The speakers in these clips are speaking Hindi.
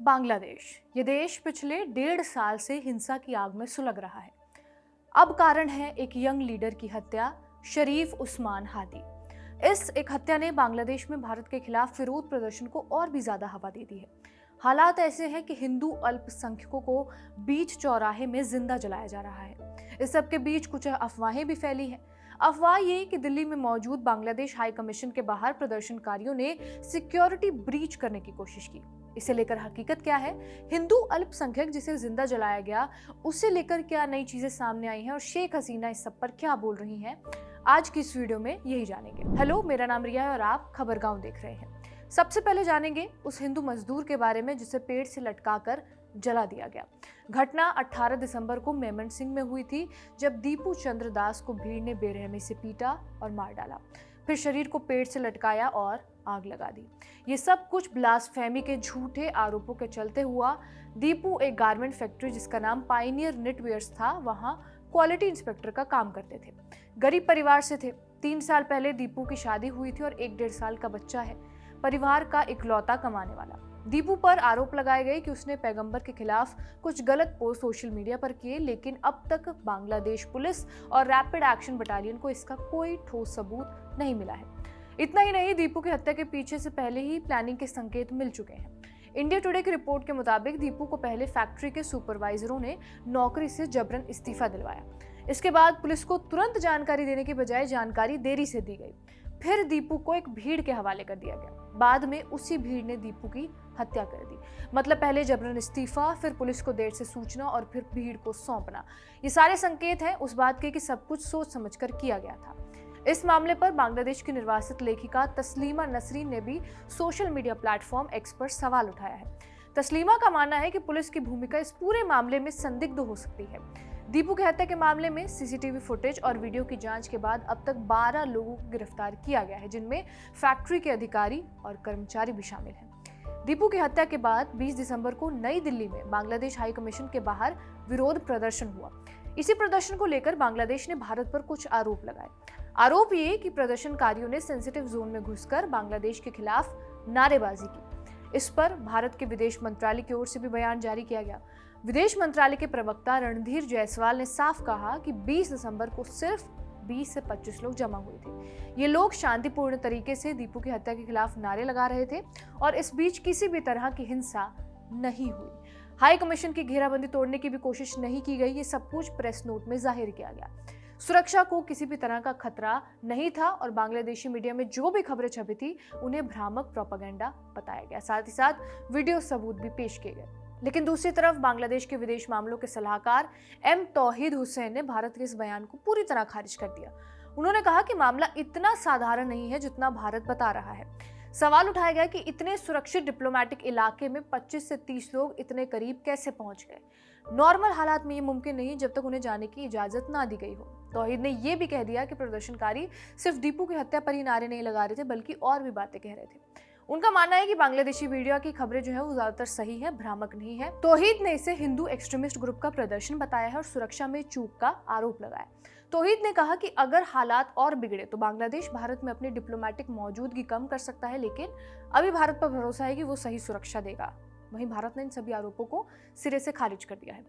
बांग्लादेश ये देश पिछले 1.5 साल से हिंसा की आग में सुलग रहा है। अब कारण है एक यंग लीडर की हत्या, शरीफ उस्मान हादी। इस एक हत्या ने बांग्लादेश में भारत के खिलाफ विरोध प्रदर्शन को और भी ज्यादा हवा दे दी है। हालात ऐसे हैं कि हिंदू अल्पसंख्यकों को बीच चौराहे में जिंदा जलाया जा रहा है। इस सब के बीच कुछ अफवाहें भी फैली हैं। अफवाह ये कि दिल्ली में मौजूद बांग्लादेश हाई कमीशन के बाहर प्रदर्शनकारियों ने सिक्योरिटी ब्रीच करने की कोशिश की। इसे लेकर हकीकत क्या है, हिंदू अल्पसंख्यक जिसे जिंदा जलाया गया उसे लेकर क्या नई चीजें सामने आई हैं और शेख हसीना इस सब पर क्या बोल रही हैं, आज की इस वीडियो में यही जानेंगे। हेलो, मेरा नाम रिया है और आप खबरगांव देख रहे हैं। सबसे पहले जानेंगे उस हिंदू मजदूर के बारे में जिसे पेड़ से लटकाकर जला दिया गया। घटना 18 दिसंबर को मेमनसिंह में हुई थी, जब दीपू चंद्र दास को भीड़ ने बेरहमी से पीटा और मार डाला, फिर शरीर को पेड़ से लटकाया और आग लगा दी। ये सब कुछ ब्लास्फेमी के झूठे आरोपों के चलते हुआ। दीपू एक गारमेंट फैक्ट्री जिसका नाम पायनियर निटवेयर्स था, वहां क्वालिटी इंस्पेक्टर का काम करते थे। गरीब परिवार से थे। 3 साल पहले दीपू की शादी हुई थी और 1-1.5 साल का बच्चा है। परिवार का इकलौता कमाने वाला। दीपू पर आरोप लगाए गए कि उसने पैगंबर के खिलाफ कुछ गलत पोस्ट सोशल मीडिया पर किए, लेकिन अब तक बांग्लादेश पुलिस और रैपिड एक्शन बटालियन को इसका कोई ठोस सबूत नहीं मिला है। इतना ही नहीं, दीपू की हत्या के पीछे से पहले ही प्लानिंग के संकेत मिल चुके हैं। इंडिया टुडे की रिपोर्ट के मुताबिक दीपू को पहले फैक्ट्री के सुपरवाइजरों ने नौकरी से जबरन इस्तीफा दिलवाया। इसके बाद पुलिस को तुरंत जानकारी देने के बजाय जानकारी देरी से दी गई। फिर दीपू को एक भीड़ के हवाले कर दिया गया। बाद में उसी भीड़ ने दीपू की हत्या कर दी। मतलब पहले जबरन इस्तीफा, फिर पुलिस को देर से सूचना और फिर भीड़ को सौंपना। ये सारे संकेत हैं उस बात के कि सब कुछ सोच समझकर किया गया था। इस मामले पर बांग्लादेश की निर्वासित लेखिका तस्लीमा नसरीन ने भी सोशल मीडिया प्लेटफॉर्म एक्स पर सवाल उठाया है। तस्लीमा का मानना है कि पुलिस की भूमिका इस पूरे मामले में संदिग्ध हो सकती है। दीपू की हत्या के मामले में सीसीटीवी फुटेज और वीडियो की जांच के बाद अब तक 12 लोगों को गिरफ्तार किया गया है, जिनमें फैक्ट्री के अधिकारी और कर्मचारी भी शामिल हैं। दीपू की हत्या के बाद 20 दिसंबर को नई दिल्ली में बांग्लादेश हाई कमीशन के बाहर विरोध प्रदर्शन हुआ। इसी प्रदर्शन को लेकर बांग्लादेश ने भारत पर कुछ आरोप लगाए। आरोप ये कि प्रदर्शनकारियों ने सेंसिटिव जोन में घुसकर बांग्लादेश के खिलाफ नारेबाजी की। इस पर भारत के विदेश मंत्रालय की ओर से भी बयान जारी किया गया। विदेश मंत्रालय के प्रवक्ता रणधीर जायसवाल ने साफ कहा कि 20 दिसंबर को सिर्फ 20 से 25 लोग जमा हुए थे। ये लोग शांतिपूर्ण तरीके से दीपू की हत्या के खिलाफ नारे लगा रहे थे और इस बीच किसी भी तरह की हिंसा नहीं हुई। हाई कमीशन की घेराबंदी तोड़ने की भी कोशिश नहीं की गई। ये सब कुछ प्रेस नोट में जाहिर किया गया। सुरक्षा को किसी भी तरह का खतरा नहीं था और बांग्लादेशी मीडिया में जो भी खबरें छपी थी उन्हें भ्रामक प्रोपेगेंडा बताया गया। साथ ही साथ वीडियो सबूत भी पेश किए गए। लेकिन दूसरी तरफ बांग्लादेश के विदेश मामलों के सलाहकार एम तौहीद हुसैन ने भारत के इस बयान को पूरी तरह खारिज कर दिया। उन्होंने कहा कि मामला इतना साधारण नहीं है जितना भारत बता रहा है। सवाल उठाया गया कि इतने सुरक्षित डिप्लोमेटिक इलाके में 25 से 30 लोग इतने करीब कैसे पहुंच गए। नॉर्मल हालात में ये मुमकिन नहीं जब तक उन्हें जाने की इजाजत ना दी गई हो। तौहीद ने यह भी कह दिया कि प्रदर्शनकारी सिर्फ दीपू की हत्या पर ही नारे नहीं लगा रहे थे, बल्कि और भी बातें कह रहे थे। उनका मानना है कि बांग्लादेशी मीडिया की खबरें जो है वो ज्यादातर सही है, भ्रामक नहीं है। तौहीद ने इसे हिंदू एक्सट्रीमिस्ट ग्रुप का प्रदर्शन बताया है और सुरक्षा में चूक का आरोप लगाया। तौहीद ने कहा कि अगर हालात और बिगड़े तो बांग्लादेश भारत में अपनी डिप्लोमेटिक मौजूदगी कम कर सकता है, लेकिन अभी भारत पर भरोसा है कि वो सही सुरक्षा देगा। वहीं भारत ने इन सभी आरोपों को सिरे से खारिज कर दिया है।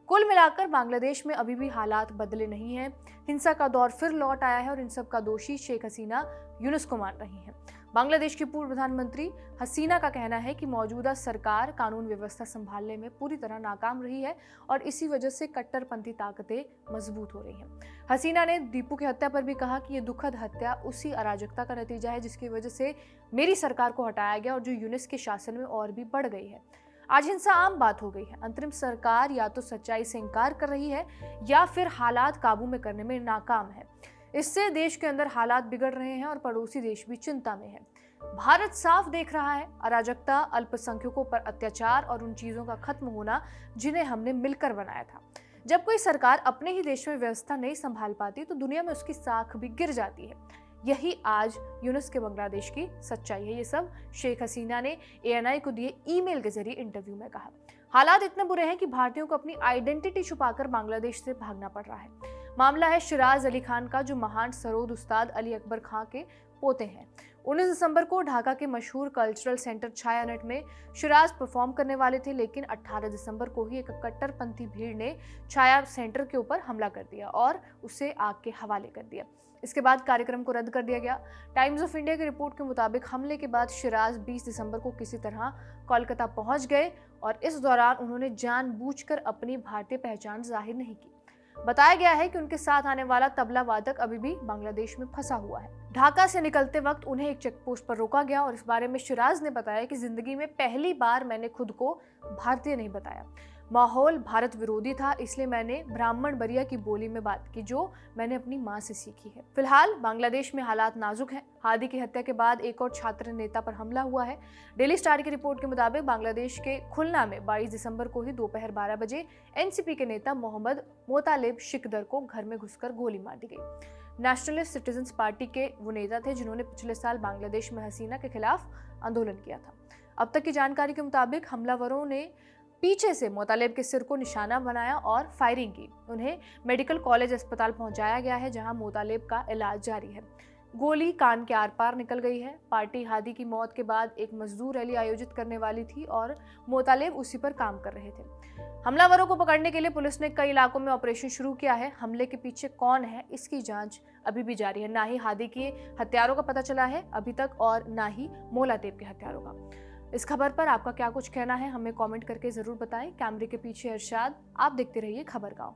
कुल मिलाकर बांग्लादेश में अभी भी हालात बदले नहीं हैं। हिंसा का दौर फिर लौट आया है और इन सब का दोषी शेख हसीना यूनुस को मान रही हैं। बांग्लादेश की पूर्व प्रधानमंत्री हसीना का कहना है कि मौजूदा सरकार कानून व्यवस्था संभालने में पूरी तरह नाकाम रही है और इसी वजह से कट्टरपंथी ताकतें मजबूत हो रही हैं। हसीना ने दीपू की हत्या पर भी कहा कि ये दुखद हत्या उसी अराजकता का नतीजा है जिसकी वजह से मेरी सरकार को हटाया गया और जो यूनुस के शासन में और भी बढ़ गई है। आज हिंसा आम बात हो गई है। अंतरिम सरकार या तो सच्चाई से इनकार कर रही है या फिर हालात काबू में करने में नाकाम है। इससे देश के अंदर हालात बिगड़ रहे हैं और पड़ोसी देश भी चिंता में है। भारत साफ देख रहा है अराजकता, अल्पसंख्यकों पर अत्याचार और उन चीजों का खत्म होना जिन्हें हमने मिलकर बनाया था। जब कोई सरकार अपने ही देश में व्यवस्था नहीं संभाल पाती तो दुनिया में उसकी साख भी गिर जाती है। यही आज यूनुस के बांग्लादेश की सच्चाई है। ये सब शेख हसीना ने ANI को दिए ईमेल के जरिए इंटरव्यू में कहा। हालात इतने बुरे हैं कि भारतीयों को अपनी आइडेंटिटी छुपाकर बांग्लादेश से भागना पड़ रहा है। मामला है शिराज अली खान का, जो महान सरोद उस्ताद अली अकबर खां के पोते हैं। 19 दिसंबर को ढाका के मशहूर कल्चरल सेंटर छाया नट में शिराज परफॉर्म करने वाले थे, लेकिन 18 दिसंबर को ही एक कट्टरपंथी भीड़ ने छाया सेंटर के ऊपर हमला कर दिया और उसे आग के हवाले कर दिया। इसके बाद कार्यक्रम को रद्द कर दिया गया। टाइम्स ऑफ इंडिया की रिपोर्ट के मुताबिक हमले के बाद शिराज 20 दिसंबर को किसी तरह कोलकाता पहुंच गए और इस दौरान उन्होंने जानबूझकर अपनी भारतीय पहचान जाहिर नहीं की। बताया गया है कि उनके साथ आने वाला तबला वादक अभी भी बांग्लादेश में फंसा हुआ है। ढाका से निकलते वक्त उन्हें एक चेक पोस्ट पर रोका गया और इस बारे में शिराज ने बताया कि जिंदगी में पहली बार मैंने खुद को भारतीय नहीं बताया। माहौल भारत विरोधी था, इसलिए मैंने ब्राह्मण बरिया की बोली में बात की जो मैंने अपनी माँ से सीखी है। फिलहाल बांग्लादेश में हालात नाजुक हैं। हादी की हत्या के बाद एक और छात्र नेता पर हमला हुआ है। डेली स्टार की रिपोर्ट के मुताबिक बांग्लादेश के खुलना में 22 दिसंबर को ही दोपहर 12 बजे एनसीपी के नेता मोहम्मद मोतालेब शिकदर को घर में घुसकर गोली मार दी गई। नेशनलिस्ट सिटीजन्स पार्टी के वो नेता थे जिन्होंने पिछले साल बांग्लादेश में हसीना के खिलाफ आंदोलन किया था। अब तक की जानकारी के मुताबिक हमलावरों ने पीछे से मोतालेब के सिर को निशाना बनाया और फायरिंग की। उन्हें मेडिकल कॉलेज अस्पताल पहुंचाया गया है, जहां मोतालेब का इलाज जारी है। गोली कान के आर पार निकल गई है। पार्टी हादी की मौत के बाद एक मजदूर रैली आयोजित करने वाली थी और मोतालेब उसी पर काम कर रहे थे। हमलावरों को पकड़ने के लिए पुलिस ने कई इलाकों में ऑपरेशन शुरू किया है। हमले के पीछे कौन है, इसकी जांच अभी भी जारी है। ना ही हादी के हत्यारों का पता चला है अभी तक और ना ही मोतालेब के हत्यारों का। इस खबर पर आपका क्या कुछ कहना है, हमें कमेंट करके जरूर बताएं। कैमरे के पीछे अरशाद, आप देखते रहिए खबर गाँव।